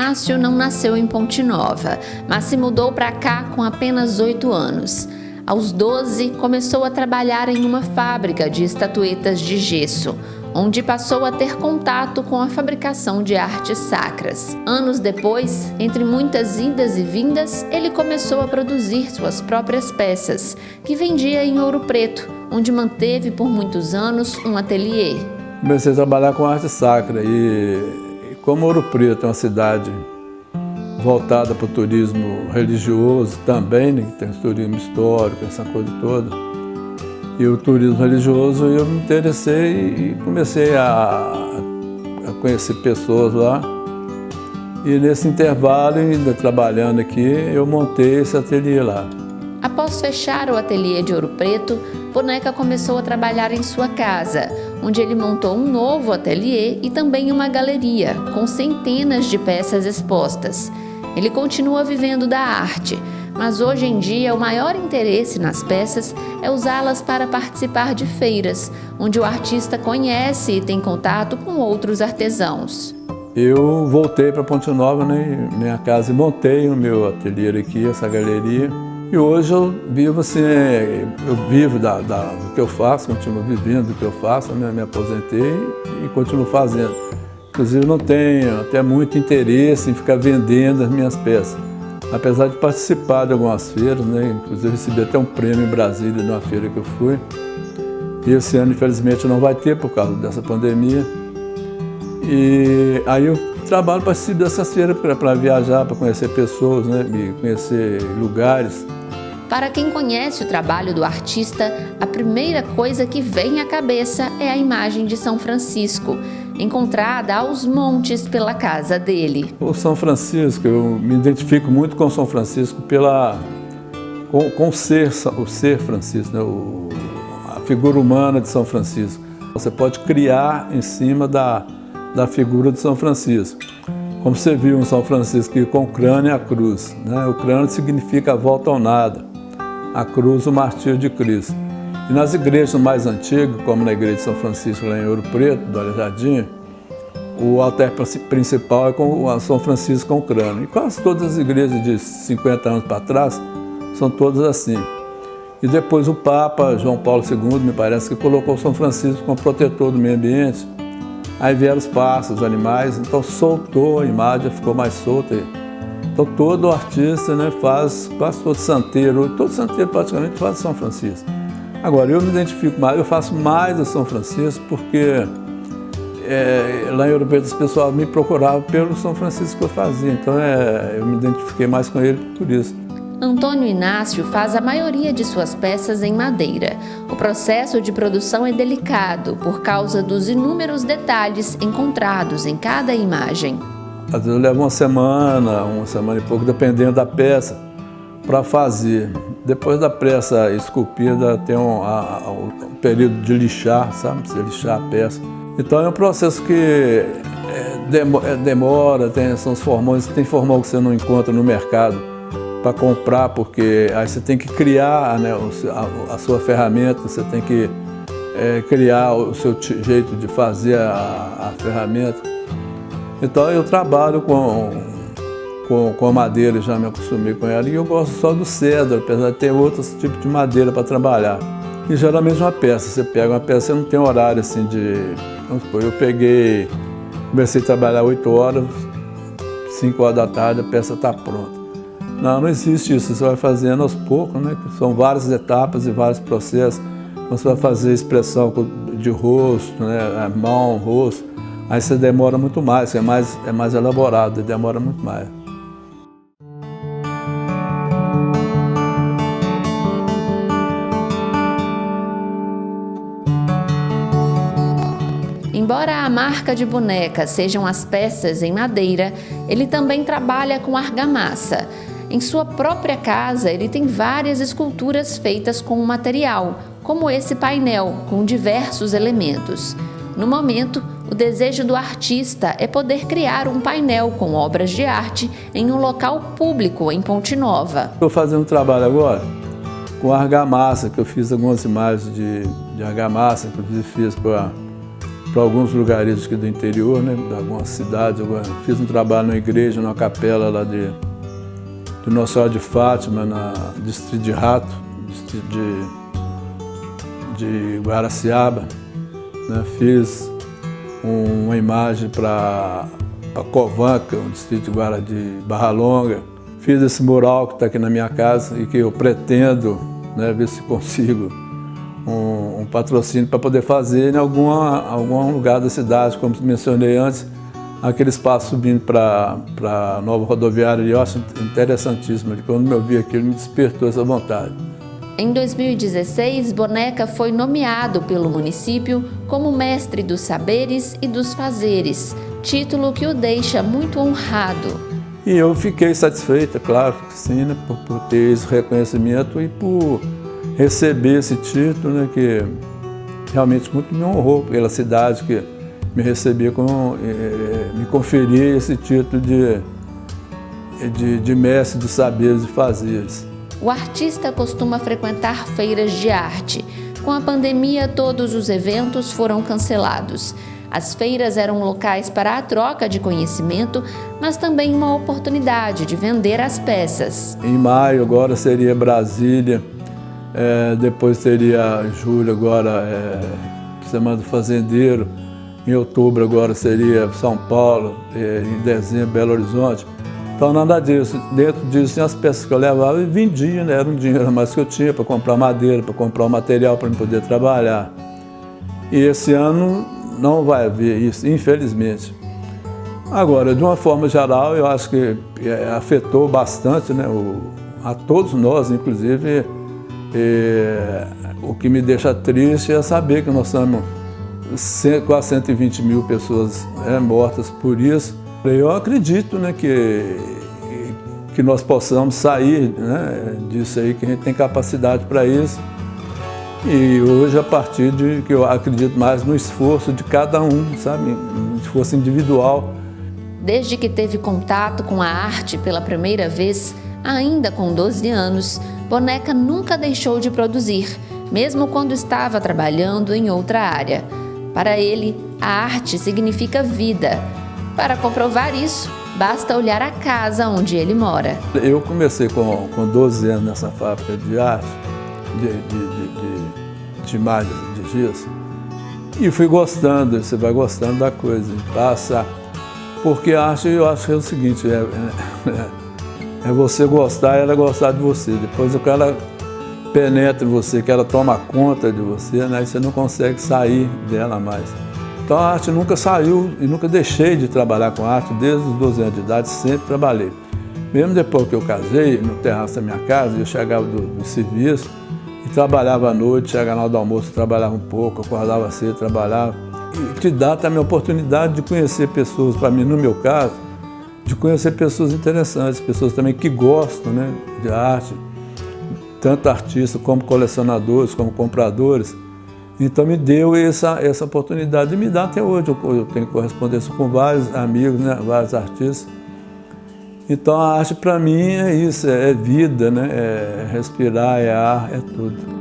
Inácio não nasceu em Ponte Nova, mas se mudou para cá com apenas 8 anos. Aos 12, começou a trabalhar em uma fábrica de estatuetas de gesso, onde passou a ter contato com a fabricação de artes sacras. Anos depois, entre muitas idas e vindas, ele começou a produzir suas próprias peças, que vendia em Ouro Preto, onde manteve por muitos anos um ateliê. Comecei a trabalhar com arte sacra e como Ouro Preto é uma cidade voltada para o turismo religioso também, né, que tem turismo histórico, essa coisa toda. E o turismo religioso, eu me interessei e comecei a conhecer pessoas lá. E nesse intervalo, ainda trabalhando aqui, eu montei esse ateliê lá. Após fechar o ateliê de Ouro Preto, Boneca começou a trabalhar em sua casa, onde ele montou um novo ateliê e também uma galeria, com centenas de peças expostas. Ele continua vivendo da arte, mas hoje em dia o maior interesse nas peças é usá-las para participar de feiras, onde o artista conhece e tem contato com outros artesãos. Eu voltei para Ponte Nova, né, minha casa, e montei o meu ateliê aqui, essa galeria. E hoje eu vivo assim, eu vivo do que eu faço, continuo vivendo do que eu faço, me aposentei e continuo fazendo. Inclusive não tenho até muito interesse em ficar vendendo as minhas peças. Apesar de participar de algumas feiras, né? Inclusive recebi até um prêmio em Brasília, numa feira que eu fui. E esse ano, infelizmente, não vai ter por causa dessa pandemia. E aí eu participo dessas feiras para viajar, para conhecer pessoas, né? E conhecer lugares. Para quem conhece o trabalho do artista, a primeira coisa que vem à cabeça é a imagem de São Francisco, encontrada aos montes pela casa dele. O São Francisco, eu me identifico muito com São Francisco com o ser Francisco, né? A figura humana de São Francisco. Você pode criar em cima da figura de São Francisco. Como você viu em São Francisco, com o crânio e a cruz, né? O crânio significa a volta ao nada, a cruz o martírio de Cristo. E nas igrejas mais antigas, como na igreja de São Francisco lá em Ouro Preto, do Aleijadinho, o altar principal é com o São Francisco com o crânio. E quase todas as igrejas de 50 anos para trás são todas assim. E depois o Papa João Paulo II, me parece que colocou São Francisco como protetor do meio ambiente. Aí vieram os pássaros, os animais, então soltou a imagem, ficou mais solta. Então todo artista, né, faz, quase todo santeiro praticamente faz São Francisco. Agora, eu me identifico mais, eu faço mais a São Francisco porque lá em Ouro Preto as pessoas me procuravam pelo São Francisco que eu fazia, então eu me identifiquei mais com ele por isso. Antônio Inácio faz a maioria de suas peças em madeira. O processo de produção é delicado por causa dos inúmeros detalhes encontrados em cada imagem. Às vezes eu levo uma semana e pouco, dependendo da peça, para fazer. Depois da peça esculpida, tem um período de lixar, sabe? Você lixar a peça. Então é um processo que demora, são os formões, tem formol que você não encontra no mercado para comprar, porque aí você tem que criar, né, a sua ferramenta, você tem que criar o seu jeito de fazer a ferramenta. Então eu trabalho com a madeira, já me acostumei com ela, e eu gosto só do cedro, apesar de ter outros tipos de madeira para trabalhar. E geralmente uma peça, você pega uma peça, você não tem horário assim vamos supor, comecei a trabalhar 8 horas, 5 horas da tarde, a peça está pronta. Não existe isso, você vai fazendo aos poucos, né? São várias etapas e vários processos. Você vai fazer expressão de rosto, né? Mão, rosto, aí você demora muito mais, é mais elaborado, demora muito mais. Embora a marca de Boneca sejam as peças em madeira, ele também trabalha com argamassa. Em sua própria casa, ele tem várias esculturas feitas com o material, como esse painel, com diversos elementos. No momento, o desejo do artista é poder criar um painel com obras de arte em um local público em Ponte Nova. Estou fazendo um trabalho agora com argamassa, que eu fiz algumas imagens de argamassa, inclusive fiz para para alguns lugares aqui do interior, né, de algumas cidades. Eu fiz um trabalho na igreja, numa capela lá do Nossa Senhora de Fátima, no distrito de Rato, distrito de Guaraciaba. Né, fiz uma imagem para Covanca, um distrito de Barra Longa. Fiz esse mural que está aqui na minha casa e que eu pretendo, né, ver se consigo um patrocínio para poder fazer em algum lugar da cidade, como mencionei antes, aquele espaço subindo para a nova rodoviária. Eu acho interessantíssimo. Quando eu vi aquilo, me despertou essa vontade. Em 2016, Boneca foi nomeado pelo município como mestre dos saberes e dos fazeres, título que o deixa muito honrado. E eu fiquei satisfeito, claro que sim, né, por ter esse reconhecimento e por receber esse título, né, que realmente muito me honrou pela cidade que me recebia, me conferia esse título de mestre dos saberes e fazeres. O artista costuma frequentar feiras de arte. Com a pandemia, todos os eventos foram cancelados. As feiras eram locais para a troca de conhecimento, mas também uma oportunidade de vender as peças. Em maio agora seria Brasília, depois teria julho agora Semana do Fazendeiro, em outubro agora seria São Paulo, em dezembro Belo Horizonte. Então nada disso, dentro disso as peças que eu levava e vendia, né? Era um dinheiro a mais que eu tinha para comprar madeira, para comprar o material para poder trabalhar. E esse ano não vai haver isso, infelizmente. Agora, de uma forma geral, eu acho que afetou bastante, né, a todos nós, inclusive. O que me deixa triste é saber que nós estamos quase 120 mil pessoas mortas por isso. Eu acredito, né, que nós possamos sair, né, disso aí, que a gente tem capacidade para isso. E hoje, a partir de que eu acredito mais no esforço de cada um, sabe? Um esforço individual. Desde que teve contato com a arte pela primeira vez, ainda com 12 anos, Boneca nunca deixou de produzir, mesmo quando estava trabalhando em outra área. Para ele, a arte significa vida. Para comprovar isso, basta olhar a casa onde ele mora. Eu comecei com 12 anos nessa fábrica de arte, de malha, de gesso, e fui gostando. Você vai gostando da coisa, passa. Porque a arte, eu acho que é o seguinte, é você gostar e ela gostar de você. Depois o cara penetra em você, que ela toma conta de você, né? E você não consegue sair dela mais. Então a arte nunca saiu e nunca deixei de trabalhar com arte. Desde os 12 anos de idade sempre trabalhei. Mesmo depois que eu casei, no terraço da minha casa, eu chegava do serviço e trabalhava à noite, chegava na hora do almoço, trabalhava um pouco, acordava cedo, trabalhava. E te dá também a oportunidade de conhecer pessoas, para mim, no meu caso, de conhecer pessoas interessantes, pessoas também que gostam, né, de arte, tanto artistas como colecionadores, como compradores. Então me deu essa oportunidade e me dá até hoje. Eu tenho correspondência com vários amigos, né, vários artistas. Então a arte para mim é isso, é vida, né, é respirar, é ar, é tudo.